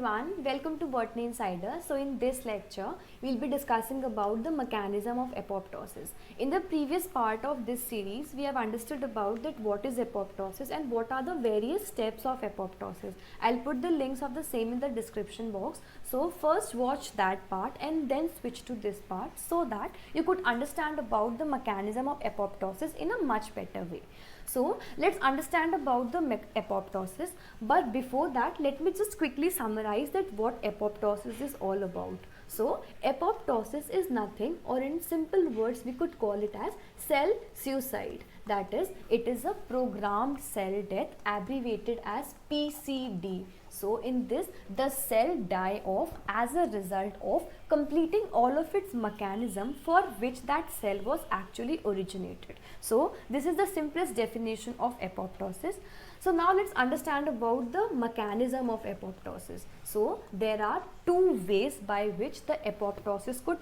everyone, welcome to Botany Insider. So in this lecture, we'll be discussing about the mechanism of apoptosis. In the previous part of this series, we have understood about that what is apoptosis and what are the various steps of apoptosis. I'll put the links of the same in the description box. So first watch that part and then switch to this part so that you could understand about the mechanism of apoptosis in a much better way. So let's understand about the apoptosis, but before that let me just quickly summarize that what apoptosis is all about. So apoptosis is nothing, or in simple words we could call it as cell suicide. That is, it is a programmed cell death, abbreviated as PCD. So in this, the cell die off as a result of completing all of its mechanism for which that cell was actually originated. So this is the simplest definition of apoptosis. So now let's understand about the mechanism of apoptosis. So there are two ways by which the apoptosis could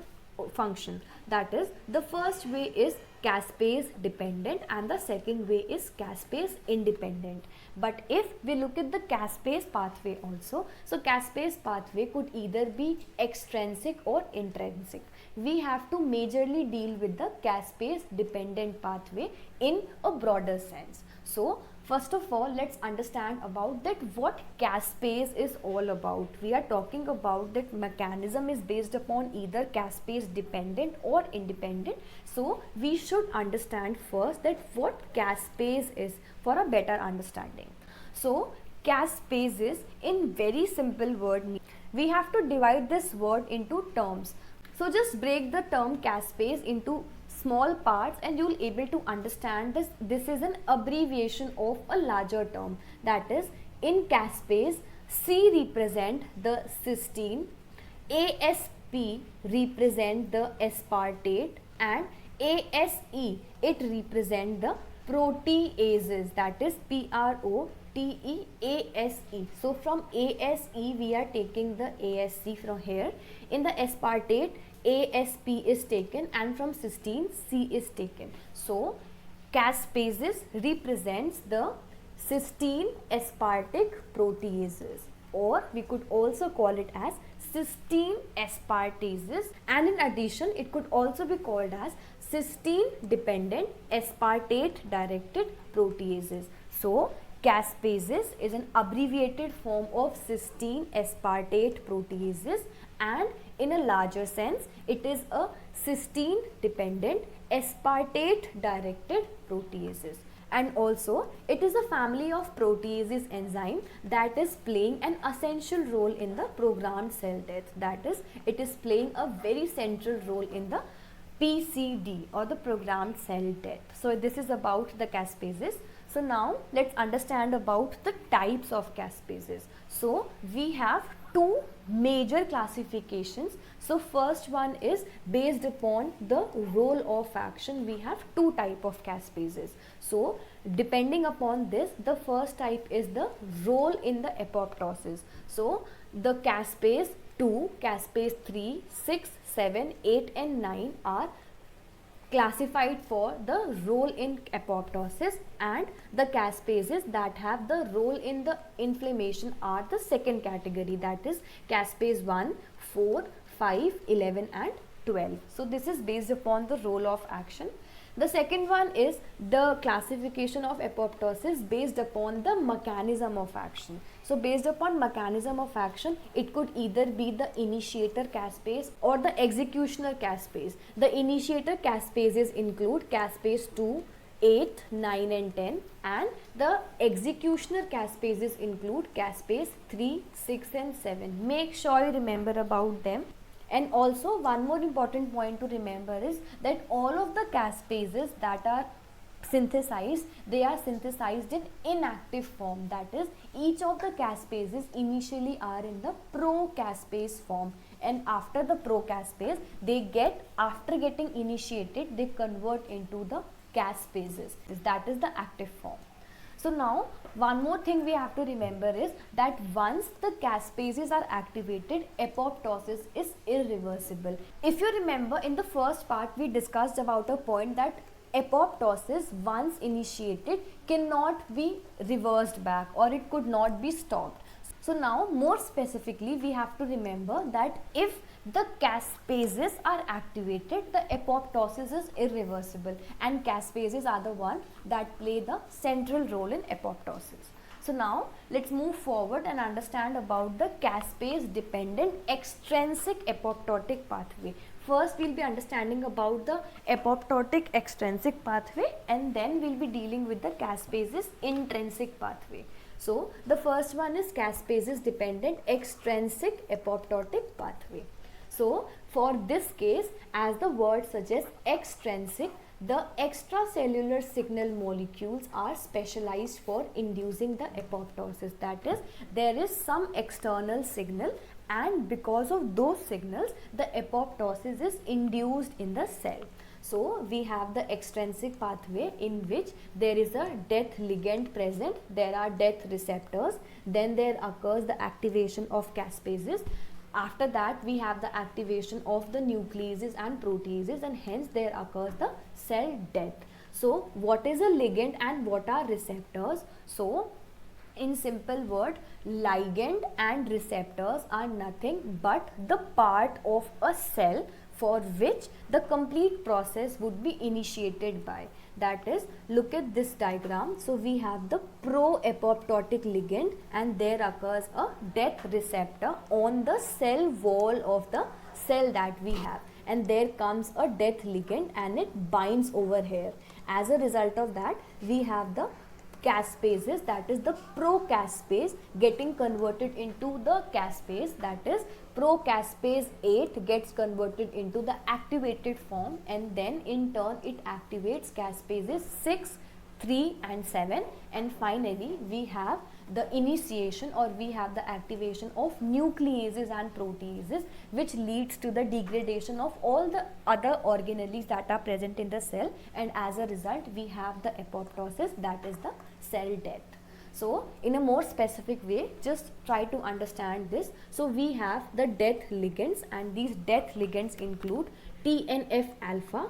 function. That is, the first way is caspase dependent and the second way is caspase independent. But if we look at the caspase pathway also, so caspase pathway could either be extrinsic or intrinsic. We have to majorly deal with the caspase dependent pathway in a broader sense. So first of all, let's understand about that what caspase is all about. We are talking about that mechanism is based upon either caspase dependent or independent. So we should understand first that what caspase is for a better understanding. So caspases, in very simple word, we have to divide this word into terms. So just break the term caspase into small parts and you will able to understand this. This is an abbreviation of a larger term. That is, in caspase, C represent the cysteine, ASP represent the aspartate, and ASE, it represent the proteases, that is PROTEASE. So from ASE we are taking the ASC from here. In the aspartate, ASP is taken, and from cysteine C is taken. So caspases represents the cysteine aspartic proteases, or we could also call it as cysteine aspartases, and in addition it could also be called as cysteine dependent aspartate directed proteases. So caspases is an abbreviated form of cysteine aspartate proteases, and in a larger sense it is a cysteine dependent aspartate directed proteases. And also it is a family of proteases enzyme that is playing an essential role in the programmed cell death. That is, it is playing a very central role in the PCD, or the programmed cell death. So this is about the caspases. So now let's understand about the types of caspases. So we have two major classifications. So first one is based upon the role of action. We have two type of caspases. So depending upon this, the first type is the role in the apoptosis. So the caspase 2, caspase 3, 6, 7, 8 and 9 are classified for the role in apoptosis, and the caspases that have the role in the inflammation are the second category, that is caspase 1, 4, 5, 11 and 12. So this is based upon the role of action. The second one is the classification of apoptosis based upon the mechanism of action. So based upon mechanism of action, it could either be the initiator caspase or the executioner caspase. The initiator caspases include caspase 2, 8, 9 and 10, and the executioner caspases include caspase 3, 6 and 7. Make sure you remember about them. And also one more important point to remember is that all of the caspases that are synthesized, they are synthesized in inactive form. That is, each of the caspases initially are in the procaspase form, and after the procaspase, after getting initiated, they convert into the caspases. That is the active form. So now one more thing we have to remember is that once the caspases are activated, apoptosis is irreversible. If you remember, in the first part we discussed about a point that apoptosis once initiated cannot be reversed back, or it could not be stopped. So now more specifically we have to remember that if the caspases are activated, the apoptosis is irreversible, and caspases are the one that play the central role in apoptosis. So now let's move forward and understand about the caspase dependent extrinsic apoptotic pathway. First we'll be understanding about the apoptotic extrinsic pathway, and then we'll be dealing with the caspases intrinsic pathway. So the first one is caspases dependent extrinsic apoptotic pathway. So for this case, as the word suggests, extrinsic, the extracellular signal molecules are specialized for inducing the apoptosis. That is, there is some external signal, and because of those signals the apoptosis is induced in the cell. So we have the extrinsic pathway in which there is a death ligand present, there are death receptors, then there occurs the activation of caspases. After that we have the activation of the nucleases and proteases, and hence there occurs the cell death. So what is a ligand and what are receptors? So in simple word, ligand and receptors are nothing but the part of a cell for which the complete process would be initiated by. That is, look at this diagram. So we have the pro-apoptotic ligand, and there occurs a death receptor on the cell wall of the cell that we have, and there comes a death ligand and it binds over here. As a result of that, we have the caspases, that is the procaspase getting converted into the caspase, that is procaspase 8 gets converted into the activated form, and then in turn it activates caspases 6, 3 and 7, and finally we have the initiation, or we have the activation of nucleases and proteases, which leads to the degradation of all the other organelles that are present in the cell, and as a result we have the apoptosis, that is the cell death. So in a more specific way, just try to understand this. So we have the death ligands, and these death ligands include TNF alpha,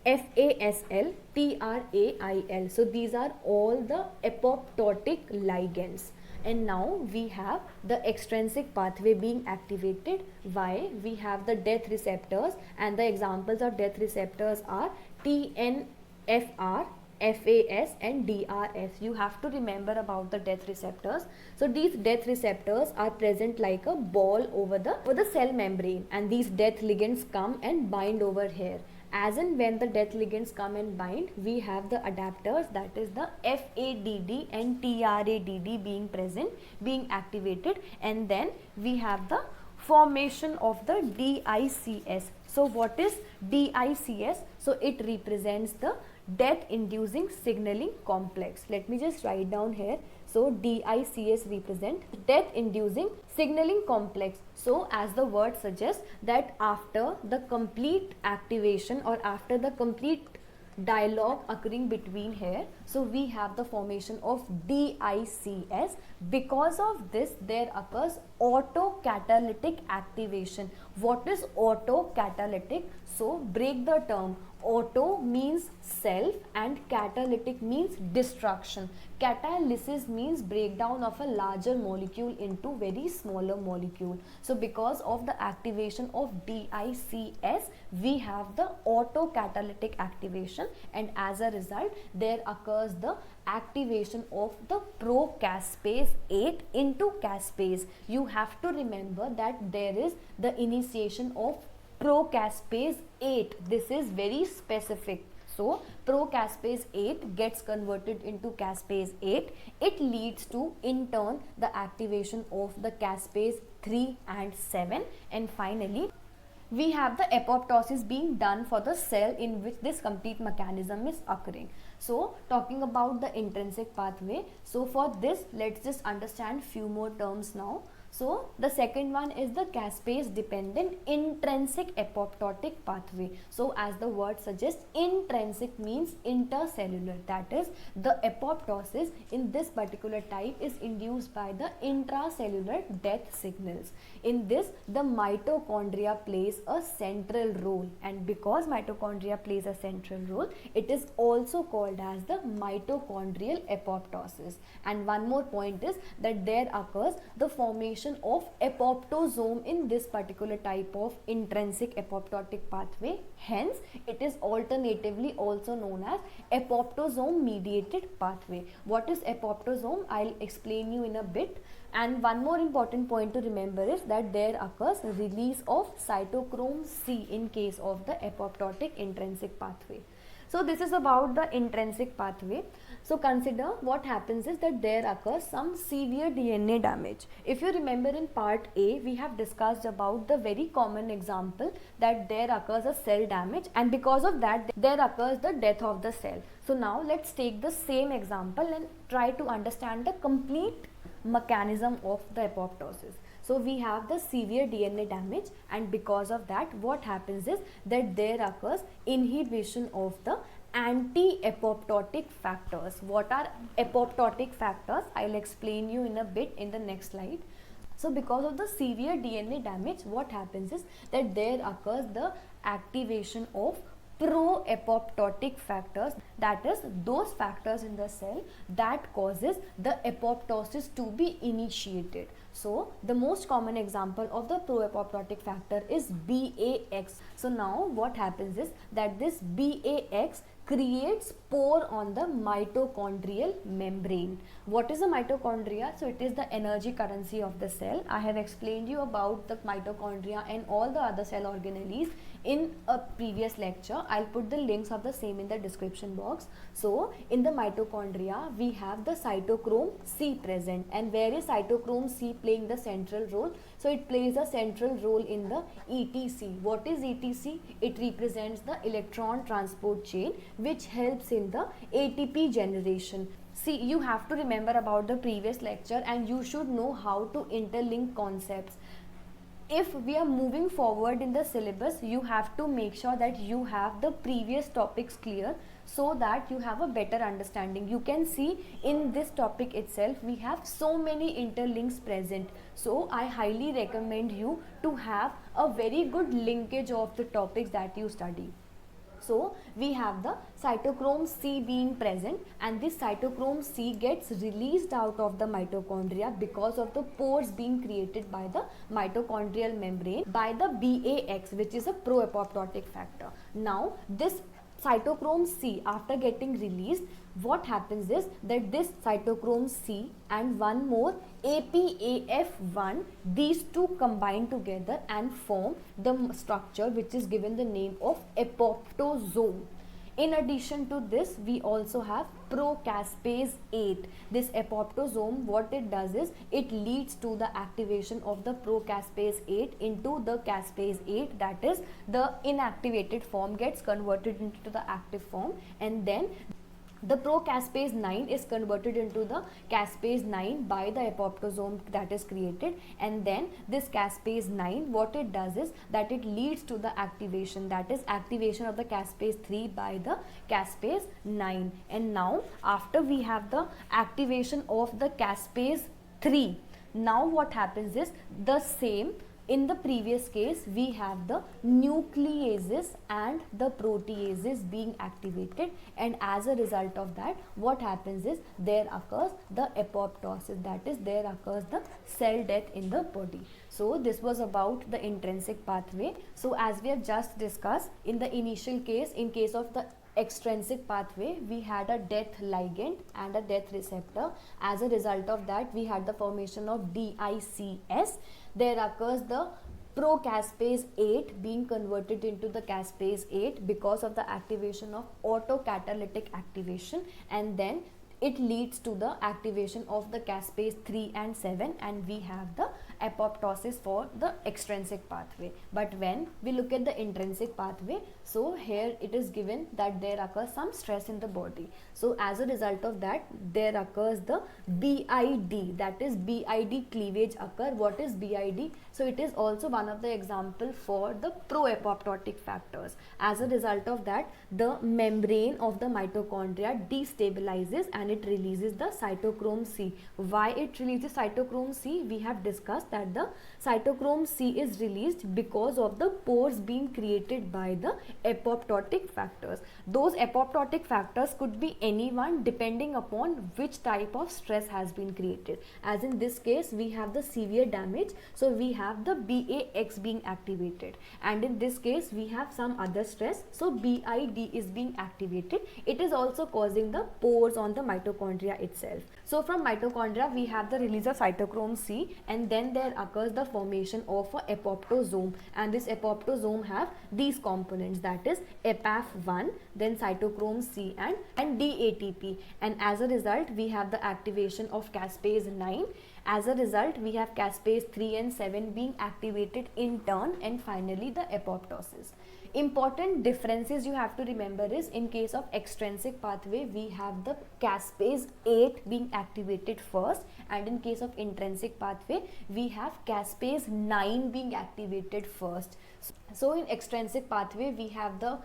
FASL, TRAIL. So these are all the apoptotic ligands. And now we have the extrinsic pathway being activated. Why? We have the death receptors, and the examples of death receptors are TNFR, FAS and DRS. You have to remember about the death receptors. So these death receptors are present like a ball over the cell membrane, and these death ligands come and bind over here. As and when the death ligands come and bind, we have the adapters, that is the FADD and TRADD being present, being activated, and then we have the formation of the DICS. So what is DICS? So it represents the death inducing signaling complex. Let me just write down here. So DICS represent death inducing signaling complex. So as the word suggests, that after the complete activation or after the complete dialogue occurring between here, so we have the formation of DICS. Because of this there occurs autocatalytic activation. What is autocatalytic? So break the term. Auto means self and catalytic means destruction. Catalysis means breakdown of a larger molecule into very smaller molecule. So because of the activation of DICS, we have the autocatalytic activation, and as a result there occurs the activation of the procaspase 8 into caspase. You have to remember that there is the initiation of procaspase 8. This is very specific. So procaspase 8 gets converted into caspase 8. It leads to in turn the activation of the caspase 3 and 7, and finally we have the apoptosis being done for the cell in which this complete mechanism is occurring. So talking about the intrinsic pathway, so for this let's just understand few more terms now. So the second one is the caspase dependent intrinsic apoptotic pathway. So as the word suggests, intrinsic means intercellular, that is the apoptosis in this particular type is induced by the intracellular death signals. In this, the mitochondria plays a central role, and because mitochondria plays a central role, it is also called as the mitochondrial apoptosis. And one more point is that there occurs the formation of apoptosome in this particular type of intrinsic apoptotic pathway. Hence, it is alternatively also known as apoptosome mediated pathway. What is apoptosome? I'll explain you in a bit. And one more important point to remember is that there occurs release of cytochrome C in case of the apoptotic intrinsic pathway. So this is about the intrinsic pathway. So consider what happens is that there occurs some severe DNA damage. If you remember in part A, we have discussed about the very common example that there occurs a cell damage, and because of that there occurs the death of the cell. So now let's take the same example and try to understand the complete mechanism of the apoptosis. So we have the severe DNA damage, and because of that what happens is that there occurs inhibition of the anti-apoptotic factors. What are apoptotic factors? I'll explain you in a bit in the next slide. So because of the severe DNA damage, what happens is that there occurs the activation of pro-apoptotic factors, that is those factors in the cell that causes the apoptosis to be initiated. So the most common example of the pro-apoptotic factor is BAX. So now what happens is that this BAX creates pore on the mitochondrial membrane. What is the mitochondria? So it is the energy currency of the cell. I have explained you about the mitochondria and all the other cell organelles in a previous lecture. I'll put the links of the same in the description box. So in the mitochondria we have the cytochrome C present, and where is cytochrome C playing the central role? So it plays a central role in the ETC. What is ETC? It represents the electron transport chain which helps in the ATP generation. See, you have to remember about the previous lecture and you should know how to interlink concepts. If we are moving forward in the syllabus, you have to make sure that you have the previous topics clear so that you have a better understanding. You can see in this topic itself we have so many interlinks present. So I highly recommend you to have a very good linkage of the topics that you study. So we have the cytochrome C being present, and this cytochrome C gets released out of the mitochondria because of the pores being created by the mitochondrial membrane by the BAX, which is a pro-apoptotic factor. Now this cytochrome C, after getting released, what happens is that this cytochrome C and one more APAF1, these two combine together and form the structure which is given the name of apoptosome. In addition to this, we also have procaspase 8. This apoptosome, what it does is it leads to the activation of the procaspase 8 into the caspase 8, that is the inactivated form gets converted into the active form, and then the procaspase 9 is converted into the caspase 9 by the apoptosome that is created, and then this caspase 9, what it does is that it leads to the activation, that is activation of the caspase 3 by the caspase 9. And now after we have the activation of the caspase 3, now what happens is the same. In the previous case, we have the nucleases and the proteases being activated, and as a result of that, what happens is there occurs the apoptosis, that is there occurs the cell death in the body. So this was about the intrinsic pathway. So as we have just discussed, in the initial case, in case of the extrinsic pathway, we had a death ligand and a death receptor. As a result of that, we had the formation of DICS. There occurs the procaspase 8 being converted into the caspase 8 because of the activation of autocatalytic activation, and then it leads to the activation of the caspase 3 and 7, and we have the apoptosis for the extrinsic pathway. But when we look at the intrinsic pathway, so here it is given that there occurs some stress in the body. So as a result of that, there occurs the BID, that is BID cleavage occur. What is BID? So it is also one of the example for the pro-apoptotic factors. As a result of that, the membrane of the mitochondria destabilizes and it releases the cytochrome C. Why it releases cytochrome C? We have discussed that the cytochrome C is released because of the pores being created by the apoptotic factors. Those apoptotic factors could be anyone depending upon which type of stress has been created. As in this case, we have the severe damage, so we have the BAX being activated, and in this case we have some other stress, so BID is being activated. It is also causing the pores on the mitochondria itself. So from mitochondria we have the release of cytochrome C, and then there occurs the formation of a apoptosome, and this apoptosome have these components, that is APAF1, then cytochrome C and DATP, and as a result we have the activation of caspase 9. As a result, we have caspase 3 and 7 being activated in turn, and finally the apoptosis. Important differences you have to remember is, in case of extrinsic pathway we have the caspase 8 being activated first, and in case of intrinsic pathway we have caspase 9 being activated first. So in extrinsic pathway we have the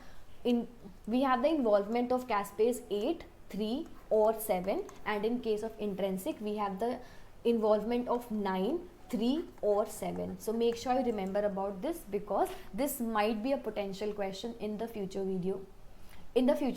involvement of caspase 8, 3 or 7, and in case of intrinsic we have the involvement of 9, 3 or 7. So make sure you remember about this, because this might be a potential question in the future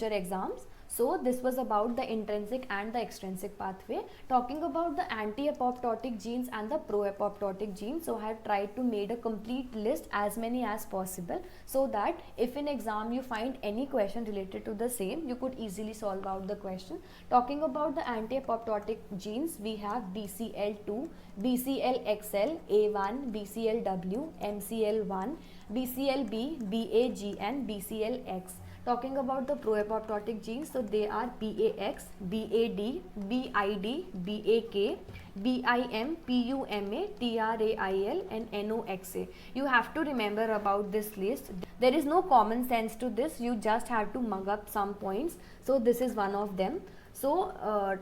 exams. So this was about the intrinsic and the extrinsic pathway. Talking about the anti-apoptotic genes and the pro-apoptotic genes, so I have tried to make a complete list, as many as possible, so that if in exam you find any question related to the same, you could easily solve out the question. Talking about the anti-apoptotic genes, we have BCL2, BCLXL, A1, BCLW, MCL1, BCLB, BAG and BCLX. Talking about the pro-apoptotic genes, so they are BAX, BAD, BID, BAK, BIM, PUMA, TRAIL and NOXA. You have to remember about this list. There is no common sense to this, you just have to mug up some points. So this is one of them. So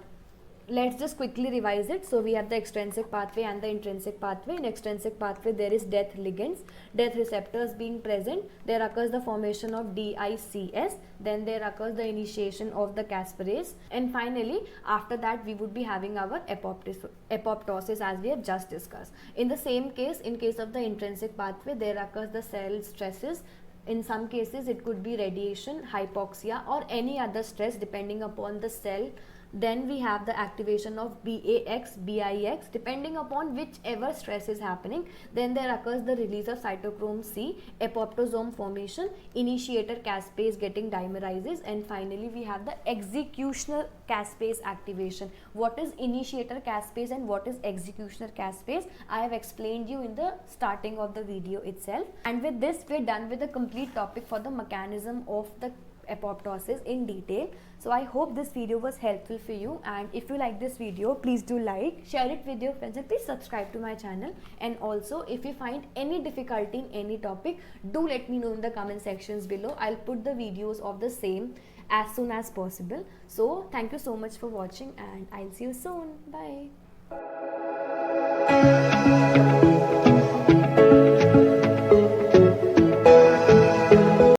let's just quickly revise it. So we have the extrinsic pathway and the intrinsic pathway. In extrinsic pathway there is death ligands, death receptors being present. There occurs the formation of DICS, then there occurs the initiation of the caspase, and finally after that we would be having our apoptosis, as we have just discussed. In the same case, in case of the intrinsic pathway, there occurs the cell stresses. In some cases it could be radiation, hypoxia or any other stress depending upon the cell. Then we have the activation of BAX, BIX, depending upon whichever stress is happening. Then there occurs the release of cytochrome C, apoptosome formation, initiator caspase getting dimerizes, and finally we have the executioner caspase activation. What is initiator caspase and what is executioner caspase? I have explained you in the starting of the video itself. And with this we are done with the complete topic for the mechanism of the apoptosis in detail. So I hope this video was helpful for you, and if you like this video, please do like, share it with your friends, and please subscribe to my channel. And also, if you find any difficulty in any topic, do let me know in the comment sections below. I'll put the videos of the same as soon as possible. So thank you so much for watching, and I'll see you soon. Bye.